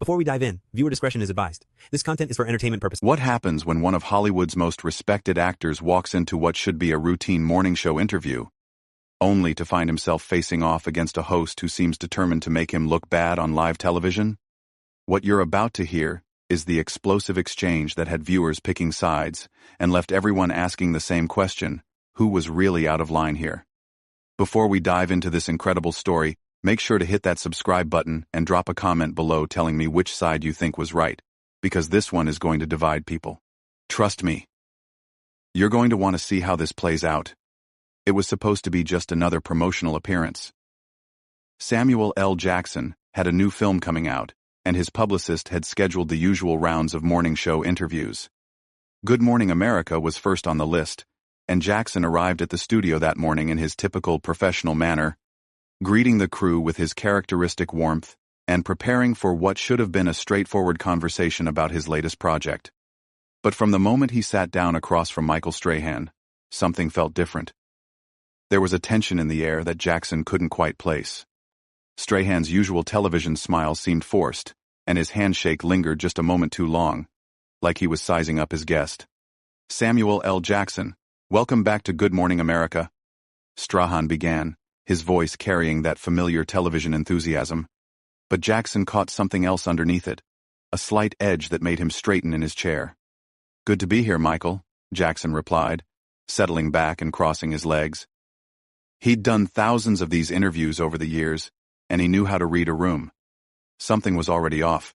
Before we dive in, viewer discretion is advised. This content is for entertainment purposes. What happens when one of Hollywood's most respected actors walks into what should be a routine morning show interview, only to find himself facing off against a host who seems determined to make him look bad on live television? What you're about to hear is the explosive exchange that had viewers picking sides and left everyone asking the same question: who was really out of line here? Before we dive into this incredible story, make sure to hit that subscribe button and drop a comment below telling me which side you think was right, because this one is going to divide people. Trust me. You're going to want to see how this plays out. It was supposed to be just another promotional appearance. Samuel L. Jackson had a new film coming out, and his publicist had scheduled the usual rounds of morning show interviews. Good Morning America was first on the list, and Jackson arrived at the studio that morning in his typical professional manner, greeting the crew with his characteristic warmth and preparing for what should have been a straightforward conversation about his latest project. But from the moment he sat down across from Michael Strahan, something felt different. There was a tension in the air that Jackson couldn't quite place. Strahan's usual television smile seemed forced, and his handshake lingered just a moment too long, like he was sizing up his guest. "Samuel L. Jackson, welcome back to Good Morning America," Strahan began, his voice carrying that familiar television enthusiasm. But Jackson caught something else underneath it, a slight edge that made him straighten in his chair. "Good to be here, Michael," Jackson replied, settling back and crossing his legs. He'd done thousands of these interviews over the years, and he knew how to read a room. Something was already off.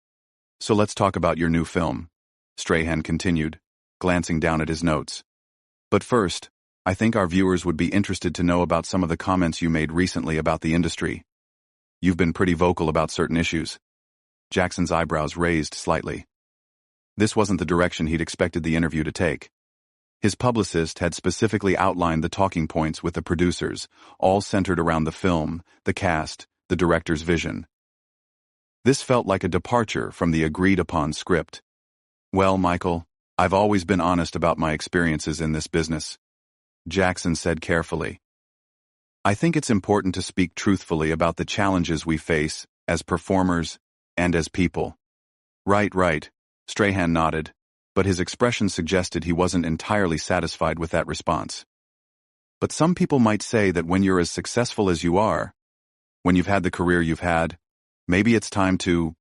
"So let's talk about your new film," Strahan continued, glancing down at his notes. "But first, I think our viewers would be interested to know about some of the comments you made recently about the industry. You've been pretty vocal about certain issues." Jackson's eyebrows raised slightly. This wasn't the direction he'd expected the interview to take. His publicist had specifically outlined the talking points with the producers, all centered around the film, the cast, the director's vision. This felt like a departure from the agreed-upon script. "Well, Michael, I've always been honest about my experiences in this business," Jackson said carefully. "I think it's important to speak truthfully about the challenges we face as performers and as people." Right, Strahan nodded, but his expression suggested he wasn't entirely satisfied with that response. "But some people might say that when you're as successful as you are, when you've had the career you've had, maybe it's time to,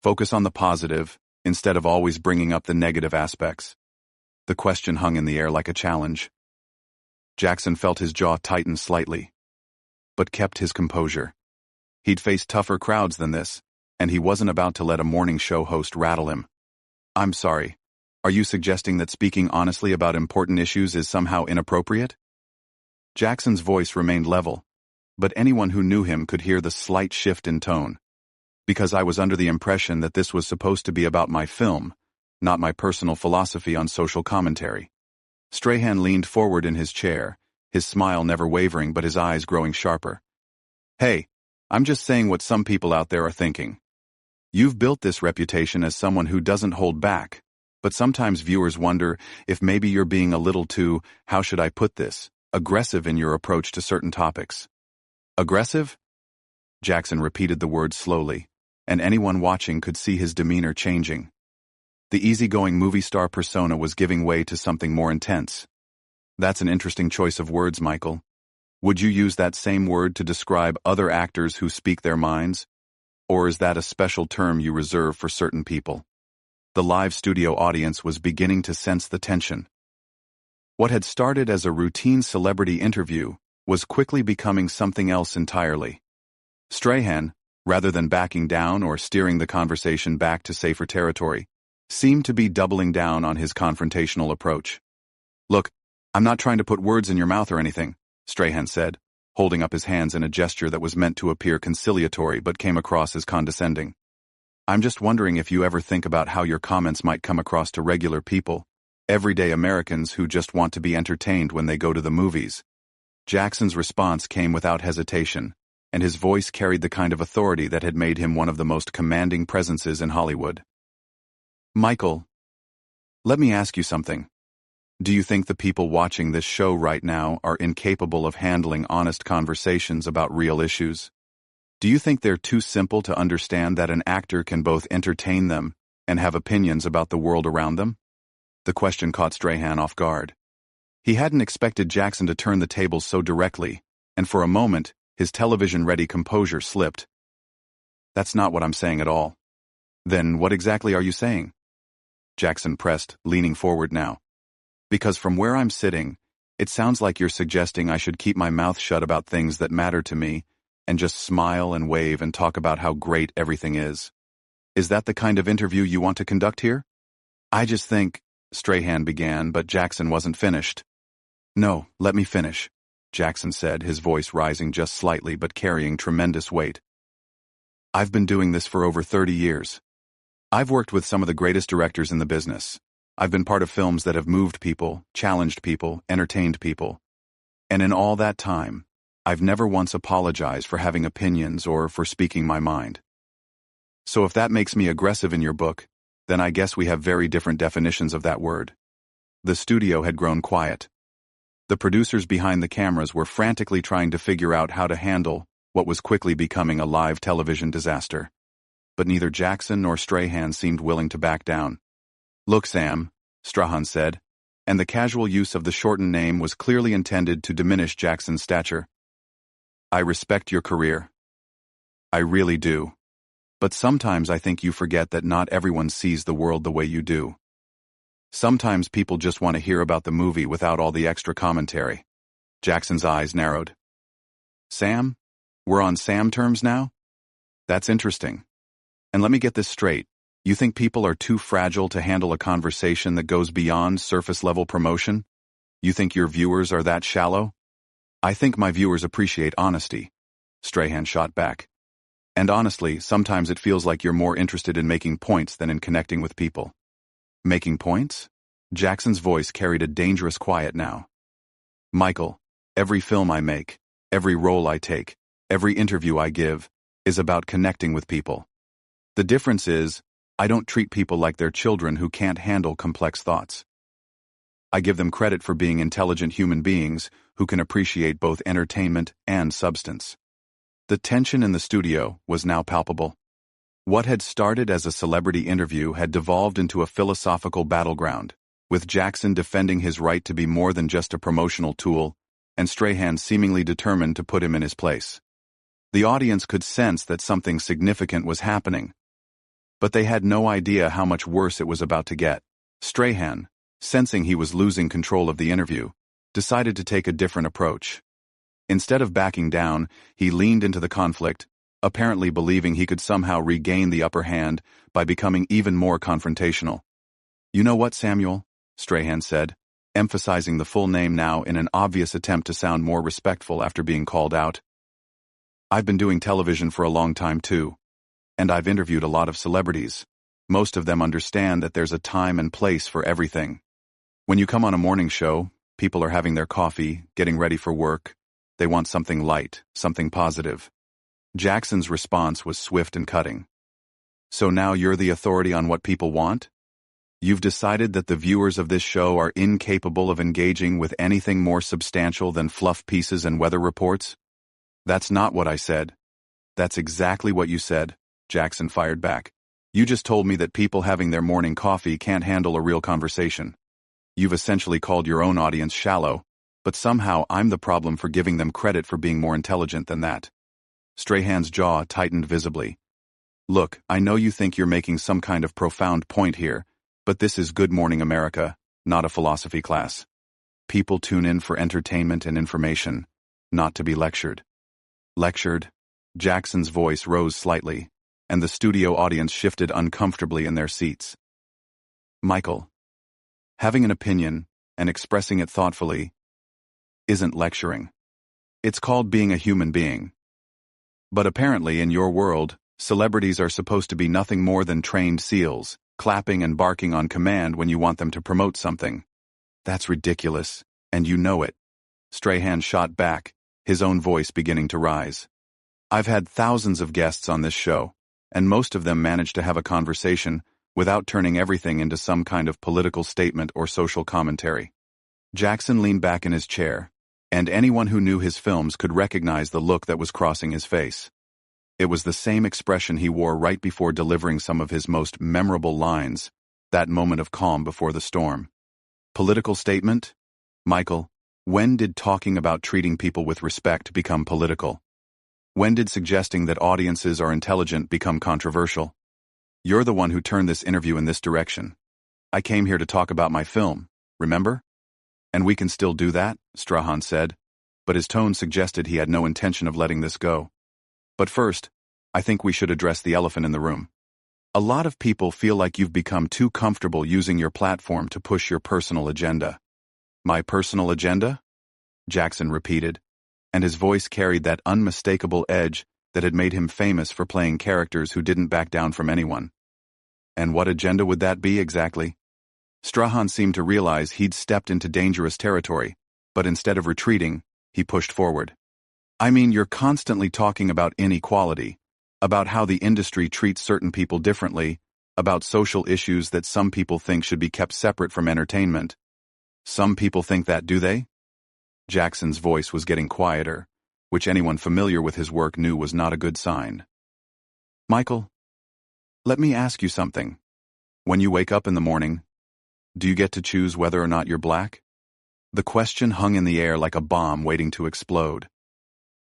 focus on the positive instead of always bringing up the negative aspects." The question hung in the air like a challenge. Jackson felt his jaw tighten slightly, but kept his composure. He'd faced tougher crowds than this, and he wasn't about to let a morning show host rattle him. "I'm sorry. Are you suggesting that speaking honestly about important issues is somehow inappropriate?" Jackson's voice remained level, but anyone who knew him could hear the slight shift in tone. "Because I was under the impression that this was supposed to be about my film, not my personal philosophy on social commentary." Strahan leaned forward in his chair, his smile never wavering but his eyes growing sharper. "Hey, I'm just saying what some people out there are thinking. You've built this reputation as someone who doesn't hold back, but sometimes viewers wonder if maybe you're being a little too, how should I put this, aggressive in your approach to certain topics." "Aggressive?" Jackson repeated the word slowly, and anyone watching could see his demeanor changing. The easygoing movie star persona was giving way to something more intense. "That's an interesting choice of words, Michael. Would you use that same word to describe other actors who speak their minds? Or is that a special term you reserve for certain people?" The live studio audience was beginning to sense the tension. What had started as a routine celebrity interview was quickly becoming something else entirely. Strahan, rather than backing down or steering the conversation back to safer territory, seemed to be doubling down on his confrontational approach. "Look, I'm not trying to put words in your mouth or anything," Strahan said, holding up his hands in a gesture that was meant to appear conciliatory but came across as condescending. "I'm just wondering if you ever think about how your comments might come across to regular people, everyday Americans who just want to be entertained when they go to the movies." Jackson's response came without hesitation, and his voice carried the kind of authority that had made him one of the most commanding presences in Hollywood. "Michael, let me ask you something. Do you think the people watching this show right now are incapable of handling honest conversations about real issues? Do you think they're too simple to understand that an actor can both entertain them and have opinions about the world around them? The question caught Strahan off guard. He hadn't expected Jackson to turn the tables so directly, and for a moment, his television-ready composure slipped. That's not what I'm saying at all. Then what exactly are you saying? Jackson pressed, leaning forward now. Because from where I'm sitting, it sounds like you're suggesting I should keep my mouth shut about things that matter to me and just smile and wave and talk about how great everything is. Is that the kind of interview you want to conduct here? I just think, Strahan began, but Jackson wasn't finished. No, let me finish, Jackson said, his voice rising just slightly but carrying tremendous weight. I've been doing this for over 30 years. I've worked with some of the greatest directors in the business. I've been part of films that have moved people, challenged people, entertained people. And in all that time, I've never once apologized for having opinions or for speaking my mind. So if that makes me aggressive in your book, then I guess we have very different definitions of that word. The studio had grown quiet. The producers behind the cameras were frantically trying to figure out how to handle what was quickly becoming a live television disaster. But neither Jackson nor Strahan seemed willing to back down. Look, Sam, Strahan said, and the casual use of the shortened name was clearly intended to diminish Jackson's stature. I respect your career. I really do. But sometimes I think you forget that not everyone sees the world the way you do. Sometimes people just want to hear about the movie without all the extra commentary. Jackson's eyes narrowed. Sam? We're on Sam terms now? That's interesting. And let me get this straight. You think people are too fragile to handle a conversation that goes beyond surface-level promotion? You think your viewers are that shallow? I think my viewers appreciate honesty, Strahan shot back. And honestly, sometimes it feels like you're more interested in making points than in connecting with people. Making points? Jackson's voice carried a dangerous quiet now. Michael, every film I make, every role I take, every interview I give, is about connecting with people. The difference is, I don't treat people like they're children who can't handle complex thoughts. I give them credit for being intelligent human beings who can appreciate both entertainment and substance. The tension in the studio was now palpable. What had started as a celebrity interview had devolved into a philosophical battleground, with Jackson defending his right to be more than just a promotional tool, and Strahan seemingly determined to put him in his place. The audience could sense that something significant was happening, but they had no idea how much worse it was about to get. Strahan, sensing he was losing control of the interview, decided to take a different approach. Instead of backing down, he leaned into the conflict, apparently believing he could somehow regain the upper hand by becoming even more confrontational. You know what, Samuel? Strahan said, emphasizing the full name now in an obvious attempt to sound more respectful after being called out. I've been doing television for a long time too, and I've interviewed a lot of celebrities. Most of them understand that there's a time and place for everything. When you come on a morning show, people are having their coffee, getting ready for work. They want something light, something positive. Jackson's response was swift and cutting. So now you're the authority on what people want? You've decided that the viewers of this show are incapable of engaging with anything more substantial than fluff pieces and weather reports? That's not what I said. That's exactly what you said, Jackson fired back. You just told me that people having their morning coffee can't handle a real conversation. You've essentially called your own audience shallow, but somehow I'm the problem for giving them credit for being more intelligent than that. Strahan's jaw tightened visibly. Look, I know you think you're making some kind of profound point here, but this is Good Morning America, not a philosophy class. People tune in for entertainment and information, not to be lectured. Lectured? Jackson's voice rose slightly, and the studio audience shifted uncomfortably in their seats. Michael, having an opinion and expressing it thoughtfully isn't lecturing. It's called being a human being. But apparently in your world, celebrities are supposed to be nothing more than trained seals, clapping and barking on command when you want them to promote something. That's ridiculous, and you know it. Strahan shot back, his own voice beginning to rise. I've had thousands of guests on this show, and most of them managed to have a conversation without turning everything into some kind of political statement or social commentary. Jackson leaned back in his chair, and anyone who knew his films could recognize the look that was crossing his face. It was the same expression he wore right before delivering some of his most memorable lines, that moment of calm before the storm. Political statement? Michael, when did talking about treating people with respect become political? When did suggesting that audiences are intelligent become controversial? You're the one who turned this interview in this direction. I came here to talk about my film, remember? And we can still do that, Strahan said, but his tone suggested he had no intention of letting this go. But first, I think we should address the elephant in the room. A lot of people feel like you've become too comfortable using your platform to push your personal agenda. My personal agenda? Jackson repeated, and his voice carried that unmistakable edge that had made him famous for playing characters who didn't back down from anyone. And what agenda would that be exactly? Strahan seemed to realize he'd stepped into dangerous territory, but instead of retreating, he pushed forward. I mean, you're constantly talking about inequality, about how the industry treats certain people differently, about social issues that some people think should be kept separate from entertainment. Some people think that, do they? Jackson's voice was getting quieter, which anyone familiar with his work knew was not a good sign. Michael, let me ask you something. When you wake up in the morning, do you get to choose whether or not you're black? The question hung in the air like a bomb waiting to explode.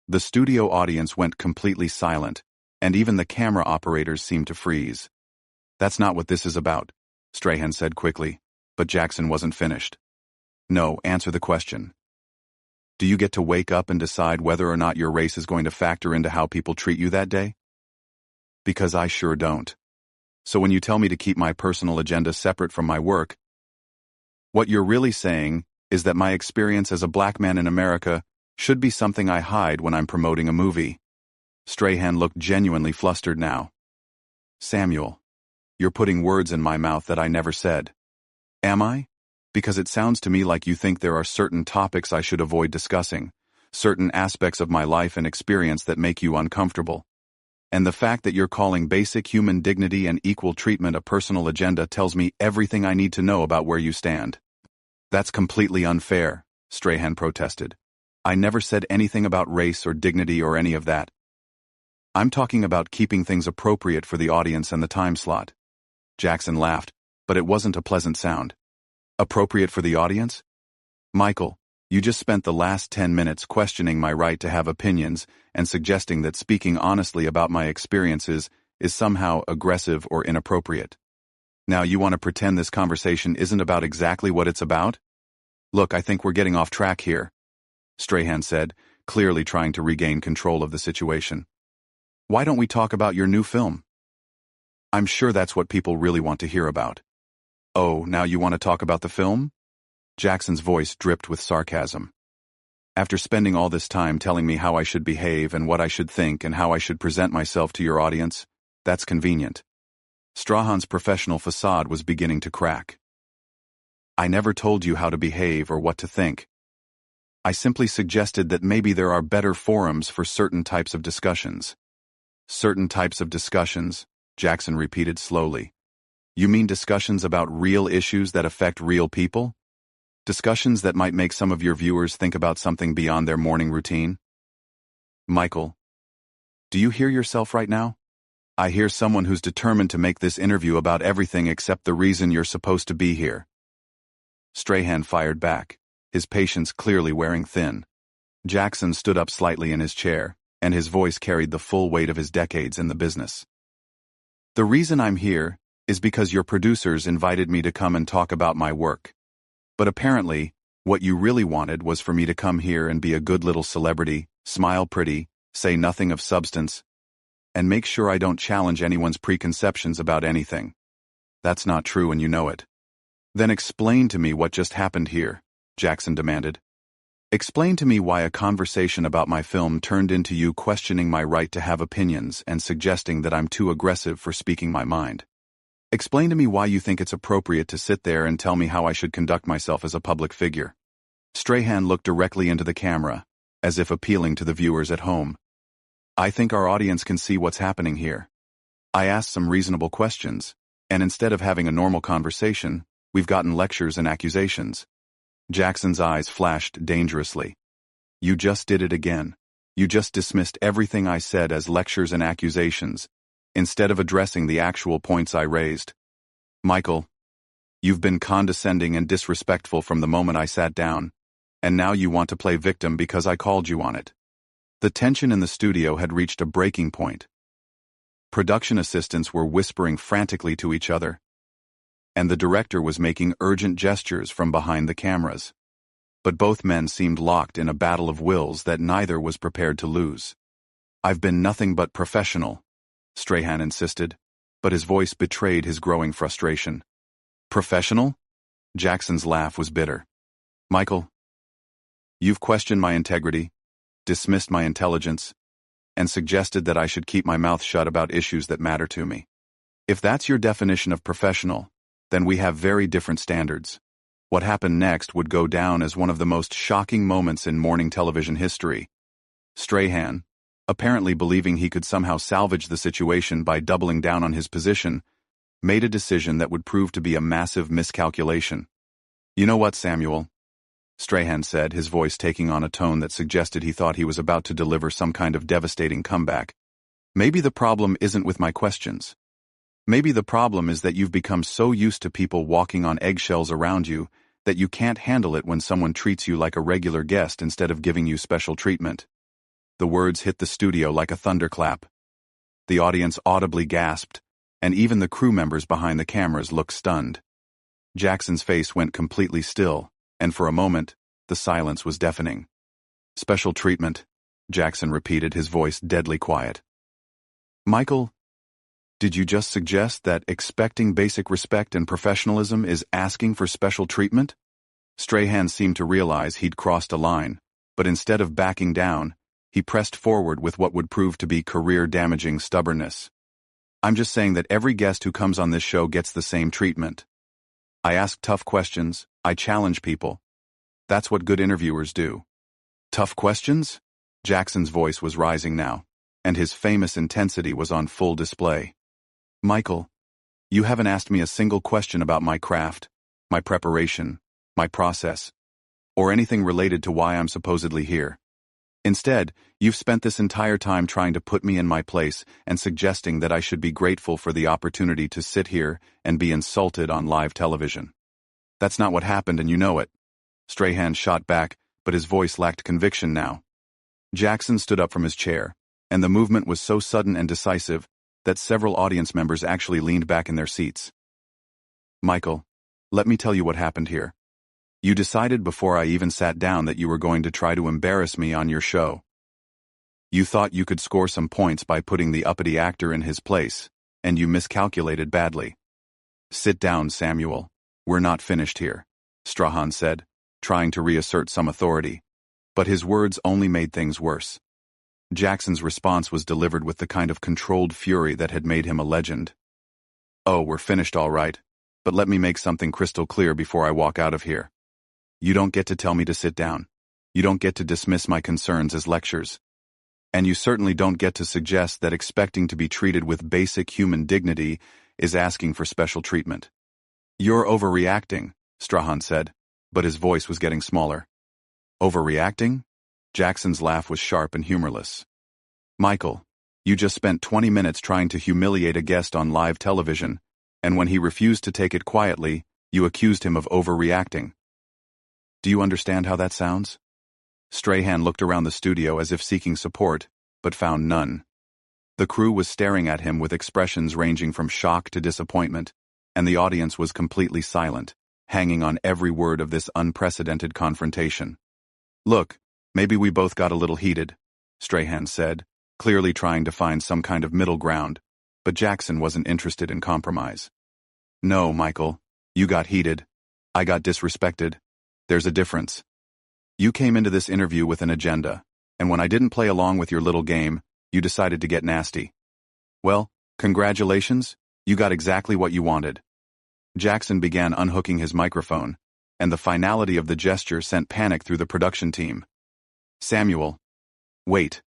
The studio audience went completely silent, and even the camera operators seemed to freeze. That's not what this is about, Strahan said quickly, but Jackson wasn't finished. No, answer the question. Do you get to wake up and decide whether or not your race is going to factor into how people treat you that day? Because I sure don't. So when you tell me to keep my personal agenda separate from my work, what you're really saying is that my experience as a black man in America should be something I hide when I'm promoting a movie. Strahan looked genuinely flustered now. Samuel, you're putting words in my mouth that I never said. Am I? Because it sounds to me like you think there are certain topics I should avoid discussing, certain aspects of my life and experience that make you uncomfortable. And the fact that you're calling basic human dignity and equal treatment a personal agenda tells me everything I need to know about where you stand. That's completely unfair, Strahan protested. I never said anything about race or dignity or any of that. I'm talking about keeping things appropriate for the audience and the time slot. Jackson laughed, but it wasn't a pleasant sound. Appropriate for the audience? Michael, you just spent the last 10 minutes questioning my right to have opinions and suggesting that speaking honestly about my experiences is somehow aggressive or inappropriate. Now you want to pretend this conversation isn't about exactly what it's about? Look, I think we're getting off track here, Strahan said, clearly trying to regain control of the situation. Why don't we talk about your new film? I'm sure that's what people really want to hear about. Oh, now you want to talk about the film? Jackson's voice dripped with sarcasm. After spending all this time telling me how I should behave and what I should think and how I should present myself to your audience, that's convenient. Strahan's professional facade was beginning to crack. I never told you how to behave or what to think. I simply suggested that maybe there are better forums for certain types of discussions. Certain types of discussions, Jackson repeated slowly. You mean discussions about real issues that affect real people? Discussions that might make some of your viewers think about something beyond their morning routine? Michael, do you hear yourself right now? I hear someone who's determined to make this interview about everything except the reason you're supposed to be here. Strahan fired back, his patience clearly wearing thin. Jackson stood up slightly in his chair, and his voice carried the full weight of his decades in the business. The reason I'm here is because your producers invited me to come and talk about my work. But apparently, what you really wanted was for me to come here and be a good little celebrity, smile pretty, say nothing of substance, and make sure I don't challenge anyone's preconceptions about anything. That's not true and you know it. Then explain to me what just happened here, Jackson demanded. Explain to me why a conversation about my film turned into you questioning my right to have opinions and suggesting that I'm too aggressive for speaking my mind. Explain to me why you think it's appropriate to sit there and tell me how I should conduct myself as a public figure. Strahan looked directly into the camera, as if appealing to the viewers at home. I think our audience can see what's happening here. I asked some reasonable questions, and instead of having a normal conversation, we've gotten lectures and accusations. Jackson's eyes flashed dangerously. You just did it again. You just dismissed everything I said as lectures and accusations, instead of addressing the actual points I raised. Michael, you've been condescending and disrespectful from the moment I sat down, and now you want to play victim because I called you on it. The tension in the studio had reached a breaking point. Production assistants were whispering frantically to each other, and the director was making urgent gestures from behind the cameras. But both men seemed locked in a battle of wills that neither was prepared to lose. I've been nothing but professional, Strahan insisted, but his voice betrayed his growing frustration. Professional? Jackson's laugh was bitter. Michael, you've questioned my integrity, dismissed my intelligence, and suggested that I should keep my mouth shut about issues that matter to me. If that's your definition of professional, then we have very different standards. What happened next would go down as one of the most shocking moments in morning television history. Strahan, apparently believing he could somehow salvage the situation by doubling down on his position, made a decision that would prove to be a massive miscalculation. You know what, Samuel? Strahan said, his voice taking on a tone that suggested he thought he was about to deliver some kind of devastating comeback. Maybe the problem isn't with my questions. Maybe the problem is that you've become so used to people walking on eggshells around you that you can't handle it when someone treats you like a regular guest instead of giving you special treatment. The words hit the studio like a thunderclap. The audience audibly gasped, and even the crew members behind the cameras looked stunned. Jackson's face went completely still, and for a moment, the silence was deafening. Special treatment, Jackson repeated, his voice deadly quiet. Michael, did you just suggest that expecting basic respect and professionalism is asking for special treatment? Strahan seemed to realize he'd crossed a line, but instead of backing down, he pressed forward with what would prove to be career-damaging stubbornness. I'm just saying that every guest who comes on this show gets the same treatment. I ask tough questions, I challenge people. That's what good interviewers do. Tough questions? Jackson's voice was rising now, and his famous intensity was on full display. Michael, you haven't asked me a single question about my craft, my preparation, my process, or anything related to why I'm supposedly here. Instead, you've spent this entire time trying to put me in my place and suggesting that I should be grateful for the opportunity to sit here and be insulted on live television. That's not what happened, and you know it. Strahan shot back, but his voice lacked conviction now. Jackson stood up from his chair, and the movement was so sudden and decisive that several audience members actually leaned back in their seats. Michael, let me tell you what happened here. You decided before I even sat down that you were going to try to embarrass me on your show. You thought you could score some points by putting the uppity actor in his place, and you miscalculated badly. Sit down, Samuel. We're not finished here, Strahan said, trying to reassert some authority, but his words only made things worse. Jackson's response was delivered with the kind of controlled fury that had made him a legend. Oh, we're finished all right, but let me make something crystal clear before I walk out of here. You don't get to tell me to sit down. You don't get to dismiss my concerns as lectures. And you certainly don't get to suggest that expecting to be treated with basic human dignity is asking for special treatment. You're overreacting, Strahan said, but his voice was getting smaller. Overreacting? Jackson's laugh was sharp and humorless. Michael, you just spent 20 minutes trying to humiliate a guest on live television, and when he refused to take it quietly, you accused him of overreacting. Do you understand how that sounds? Strahan looked around the studio as if seeking support, but found none. The crew was staring at him with expressions ranging from shock to disappointment, and the audience was completely silent, hanging on every word of this unprecedented confrontation. Look, maybe we both got a little heated, Strahan said, clearly trying to find some kind of middle ground, but Jackson wasn't interested in compromise. No, Michael, you got heated. I got disrespected. There's a difference. You came into this interview with an agenda, and when I didn't play along with your little game, you decided to get nasty. Well, congratulations, you got exactly what you wanted. Jackson began unhooking his microphone, and the finality of the gesture sent panic through the production team. Samuel. Wait,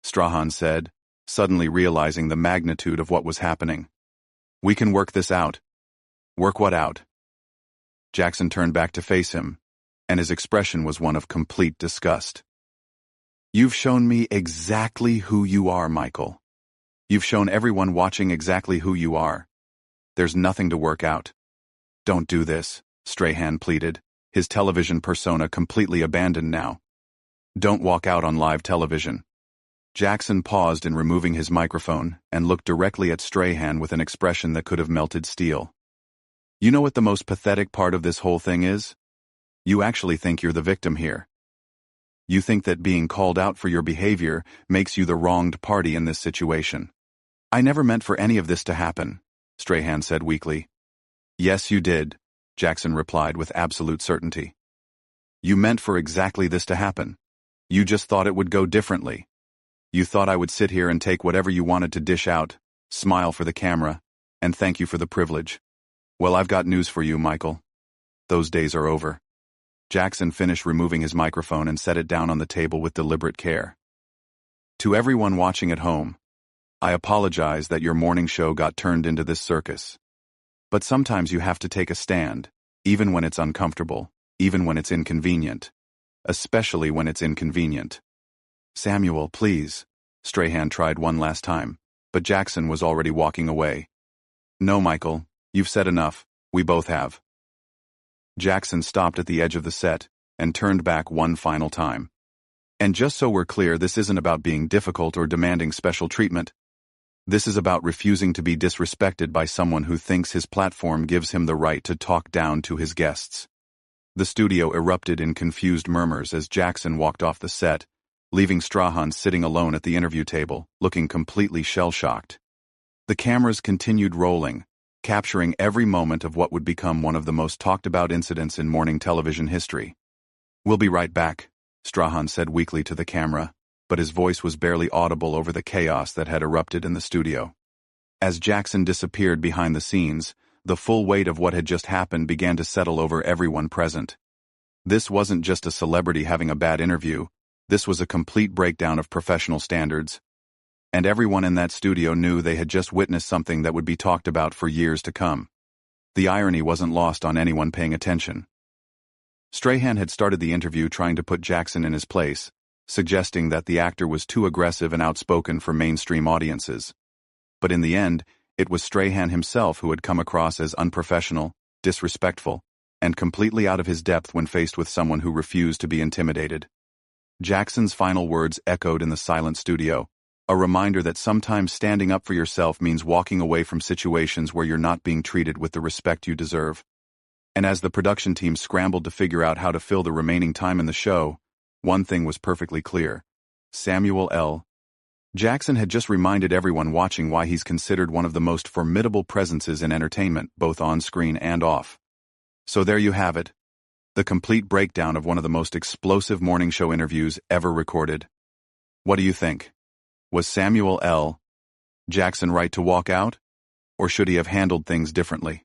Strahan said, suddenly realizing the magnitude of what was happening. We can work this out. Work what out? Jackson turned back to face him, and his expression was one of complete disgust. You've shown me exactly who you are, Michael. You've shown everyone watching exactly who you are. There's nothing to work out. Don't do this, Strahan pleaded, his television persona completely abandoned now. Don't walk out on live television. Jackson paused in removing his microphone and looked directly at Strahan with an expression that could have melted steel. You know what the most pathetic part of this whole thing is? You actually think you're the victim here. You think that being called out for your behavior makes you the wronged party in this situation. I never meant for any of this to happen, Strahan said weakly. Yes, you did, Jackson replied with absolute certainty. You meant for exactly this to happen. You just thought it would go differently. You thought I would sit here and take whatever you wanted to dish out, smile for the camera, and thank you for the privilege. Well, I've got news for you, Michael. Those days are over. Jackson finished removing his microphone and set it down on the table with deliberate care. To everyone watching at home, I apologize that your morning show got turned into this circus. But sometimes you have to take a stand, even when it's uncomfortable, even when it's inconvenient. Especially when it's inconvenient. Samuel, please. Strahan tried one last time, but Jackson was already walking away. No, Michael, you've said enough. We both have. Jackson stopped at the edge of the set and turned back one final time. And just so we're clear, this isn't about being difficult or demanding special treatment. This is about refusing to be disrespected by someone who thinks his platform gives him the right to talk down to his guests. The studio erupted in confused murmurs as Jackson walked off the set, leaving Strahan sitting alone at the interview table, looking completely shell-shocked. The cameras continued rolling, capturing every moment of what would become one of the most talked-about incidents in morning television history. We'll be right back, Strahan said weakly to the camera, but his voice was barely audible over the chaos that had erupted in the studio. As Jackson disappeared behind the scenes, the full weight of what had just happened began to settle over everyone present. This wasn't just a celebrity having a bad interview, this was a complete breakdown of professional standards. And everyone in that studio knew they had just witnessed something that would be talked about for years to come. The irony wasn't lost on anyone paying attention. Strahan had started the interview trying to put Jackson in his place, suggesting that the actor was too aggressive and outspoken for mainstream audiences. But in the end, it was Strahan himself who had come across as unprofessional, disrespectful, and completely out of his depth when faced with someone who refused to be intimidated. Jackson's final words echoed in the silent studio, a reminder that sometimes standing up for yourself means walking away from situations where you're not being treated with the respect you deserve. And as the production team scrambled to figure out how to fill the remaining time in the show, one thing was perfectly clear. Samuel L. Jackson had just reminded everyone watching why he's considered one of the most formidable presences in entertainment, both on screen and off. So there you have it. The complete breakdown of one of the most explosive morning show interviews ever recorded. What do you think? Was Samuel L. Jackson right to walk out? Or should he have handled things differently?